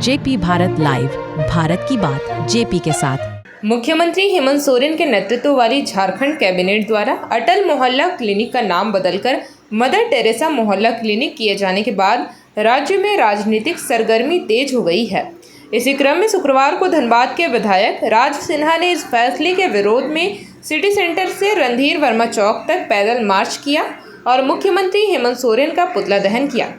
JP Bharat live, Bharat की बात JP के साथ। मुख्यमंत्री हेमंत सोरेन के नेतृत्व वाली झारखंड कैबिनेट द्वारा अटल मोहल्ला क्लिनिक का नाम बदलकर मदर टेरेसा मोहल्ला क्लिनिक किए जाने के बाद राज्य में राजनीतिक सरगर्मी तेज हो गई है। इसी क्रम में शुक्रवार को धनबाद के विधायक राज सिन्हा ने इस फैसले के विरोध में सिटी सेंटर से रणधीर वर्मा चौक तक पैदल मार्च किया और मुख्यमंत्री हेमंत सोरेन का पुतला दहन किया।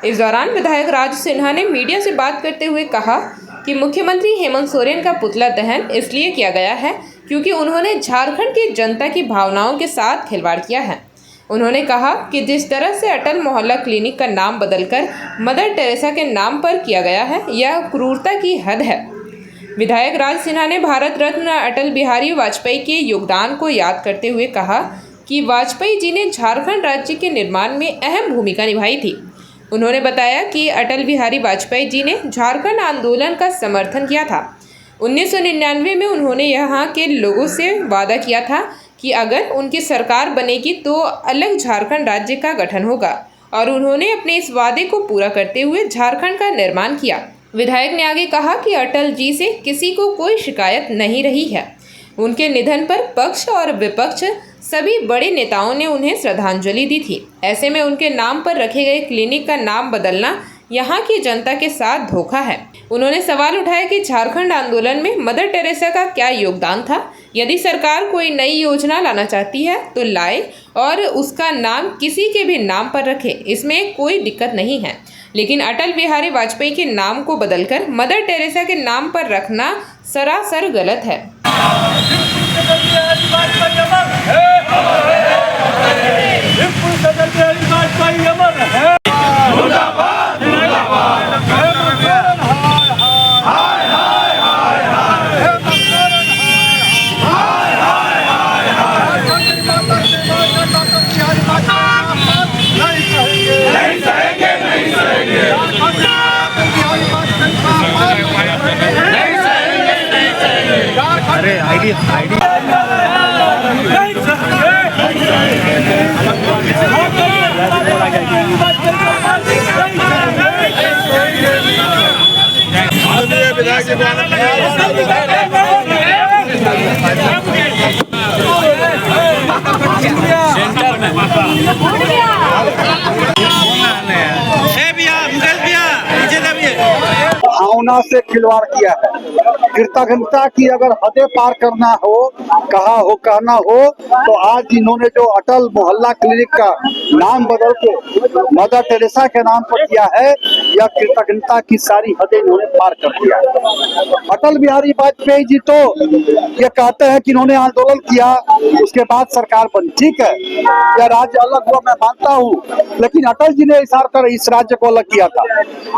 इस दौरान विधायक राज सिन्हा ने मीडिया से बात करते हुए कहा कि मुख्यमंत्री हेमंत सोरेन का पुतला दहन इसलिए किया गया है क्योंकि उन्होंने झारखंड की जनता की भावनाओं के साथ खिलवाड़ किया है। उन्होंने कहा कि जिस तरह से अटल मोहल्ला क्लिनिक का नाम बदलकर मदर टेरेसा के नाम पर किया गया है, यह क्रूरता की हद है। विधायक राज सिन्हा ने भारत रत्न अटल बिहारी वाजपेयी के योगदान को याद करते हुए कहा कि वाजपेयी जी ने झारखंड राज्य के निर्माण में अहम भूमिका निभाई थी। उन्होंने बताया कि अटल बिहारी वाजपेयी जी ने झारखंड आंदोलन का समर्थन किया था। 1999 में उन्होंने यहाँ के लोगों से वादा किया था कि अगर उनकी सरकार बनेगी तो अलग झारखंड राज्य का गठन होगा और उन्होंने अपने इस वादे को पूरा करते हुए झारखंड का निर्माण किया। विधायक ने आगे कहा कि अटल जी से किसी को कोई शिकायत नहीं रही है। उनके निधन पर पक्ष और विपक्ष सभी बड़े नेताओं ने उन्हें श्रद्धांजलि दी थी। ऐसे में उनके नाम पर रखे गए क्लिनिक का नाम बदलना यहाँ की जनता के साथ धोखा है। उन्होंने सवाल उठाया कि झारखंड आंदोलन में मदर टेरेसा का क्या योगदान था। यदि सरकार कोई नई योजना लाना चाहती है तो लाए और उसका नाम किसी के भी नाम पर रखे, इसमें कोई दिक्कत नहीं है, लेकिन अटल बिहारी वाजपेयी के नाम को बदलकर मदर टेरेसा के नाम पर रखना सरासर गलत है। अरे आईडी सेंटर में भावना से खिलवाड़ किया है। कृतज्ञता की अगर हदें पार करना हो, कहना हो तो आज इन्होंने जो अटल मोहल्ला क्लिनिक का नाम बदल के मदर टेरेसा के नाम पर किया है, यह कृतज्ञता की सारी हदें इन्होंने पार कर दिया। अटल बिहारी वाजपेयी जी तो ये कहते हैं कि इन्होंने आंदोलन किया, उसके बाद सरकार बनी। ठीक है, यह राज्य अलग हुआ, मैं मानता हूँ, लेकिन अटल जी ने इशारा कर इस राज्य को अलग किया था।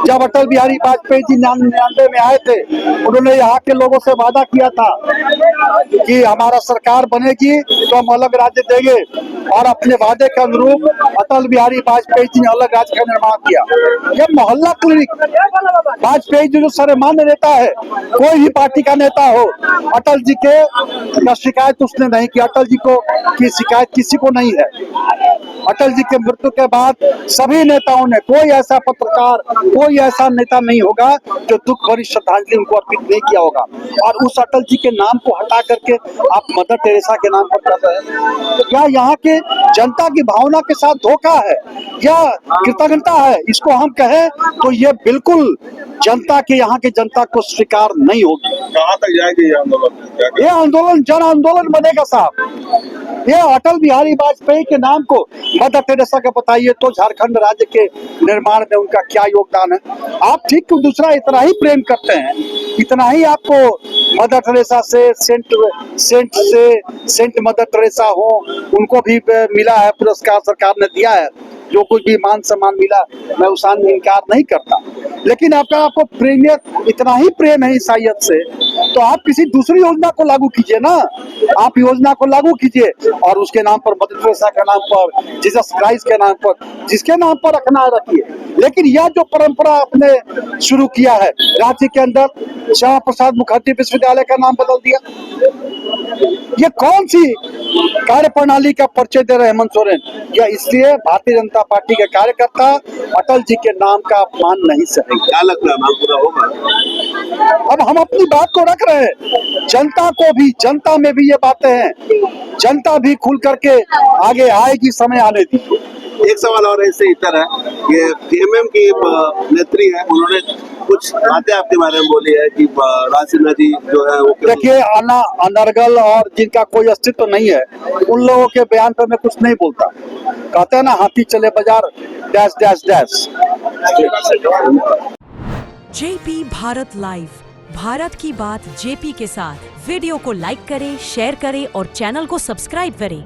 जब अटल बिहारी वाजपेयी जी 99 में आए थे, उन्होंने यहाँ के लोगों से वादा किया था कि हमारा सरकार बनेगी तो हम अलग राज्य देंगे, और अपने वादे के अनुरूप अटल बिहारी वाजपेयी जी ने अलग राज्य का निर्माण किया। यह मोहल्ला क्लिनिक, वाजपेयी जी जो सर्वमान्य नेता है, कोई भी पार्टी का नेता हो, अटल जी के शिकायत उसने नहीं की। अटल जी को की शिकायत किसी को नहीं है। अटल जी के मृत्यु के बाद सभी नेताओं ने, कोई ऐसा पत्रकार, कोई ऐसा नेता नहीं होगा जो दुख भरी श्रद्धांजलि उनको अर्पित नहीं किया होगा। और उस अटल जी के नाम को हटा करके आप मदर टेरेसा के नाम पर कर रहे हैं, तो क्या यहाँ के जनता की भावना के साथ धोखा है या कृतज्ञता है? इसको हम कहें तो ये बिल्कुल जनता के, यहाँ के जनता को स्वीकार नहीं होगी। कहाँ तक जाएगी ये आंदोलन? ये आंदोलन जन आंदोलन बनेगा साहब। ये अटल बिहारी वाजपेयी के नाम को मदर टेरेसा का बताइए तो झारखंड राज्य के निर्माण में उनका क्या योगदान है? आप ठीक दूसरा इतना ही प्रेम करते हैं, इतना ही आपको मदर टेरेसा से सेंट मदर टेरेसा हो, उनको भी मिला है पुरस्कार, सरकार ने दिया है। जो कुछ भी मान सम्मान मिला, मैं उस इनकार नहीं करता, लेकिन आपको प्रेमियत इतना ही प्रेम है ईसाइयत से तो आप किसी दूसरी योजना को लागू कीजिए ना, आप योजना को लागू कीजिए और उसके नाम पर, मदर टेरेसा के नाम पर, जीसस क्राइस्ट के नाम पर, जिसके नाम पर रखना है रखिए। लेकिन यह जो परंपरा आपने शुरू किया है, रांची के अंदर श्यामा प्रसाद मुखर्जी विश्वविद्यालय का नाम बदल दिया, ये कौन सी कार्य प्रणाली का परिचय दे रहे हेमंत सोरेन? या इसलिए भारतीय जनता पार्टी के कार्यकर्ता अटल जी के नाम का अपमान नहीं सहेंगे। क्या लगता है नाम पूरा होगा? अब हम अपनी बात को रख रहे हैं, जनता को भी, जनता में भी ये बातें हैं, जनता भी खुल करके आगे आएगी, समय आने दीजिए। एक सवाल और ऐसे इतर है, ये केएमएम की नेत्री है, उन्होंने कुछ बातें आपके बारे में बोली है कि राज सिन्हा जी जो है वो देखिए, अनर्गल और जिनका कोई अस्तित्व नहीं है, उन लोगों के बयान पर मैं कुछ नहीं बोलता। कहते हैं ना, हाथी चले बाजार dash dash dash. JP Bharat live, Bharat की बात जेपी के साथ। वीडियो को लाइक करें, शेयर करें और चैनल को सब्सक्राइब करें।